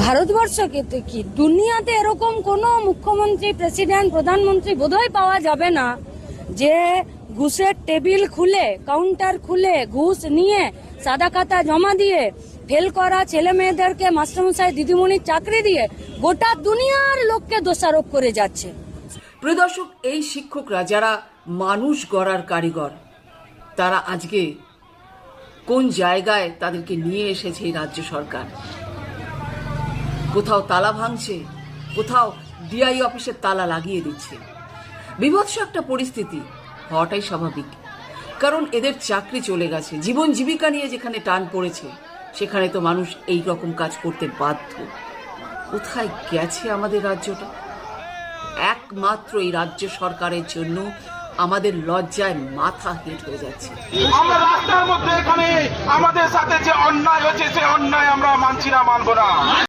ভারতবর্ষকে কি দুনিয়াতে এরকম কোনো মুখ্যমন্ত্রী, প্রেসিডেন্ট, প্রধানমন্ত্রী বোধহয় পাওয়া যাবে না যে ঘুষের টেবিল খুলে, কাউন্টার খুলে, ঘুষ নিয়ে সাদা খাতা জমা দিয়ে ফেল করা ছেলে মেয়েদেরকে মাস্টারমশাই দিদিমণির চাকরি দিয়ে গোটা দুনিয়ার লোককে দোষারোপ করে যাচ্ছে। প্রিয় দর্শক, এই শিক্ষকরা যারা মানুষ গড়ার কারিগর, তারা আজকে কোন জায়গায় তাদেরকে নিয়ে এসেছে এই রাজ্য সরকার। কোথাও তালা ভাঙছে, কোথাও ডিআই অফিসের তালা লাগিয়ে দিচ্ছে। বিভৎস একটা পরিস্থিতি হওয়াটাই স্বাভাবিক, কারণ এদের চাকরি চলে গেছে, জীবন জীবিকা নিয়ে যেখানে টান পড়েছে সেখানে তো মানুষ এই রকম কাজ করতে বাধ্য। কোথায় গেছে আমাদের রাজ্যটা? একমাত্র এই রাজ্য সরকারের জন্য আমাদের লজ্জায় মাথা হেঁট হয়ে যাচ্ছে। আমরা রাস্তার মধ্যে এখানে আমাদের সাথে যে অন্যায় হচ্ছে, সে অন্যায় আমরা মানছি না, মানবো না।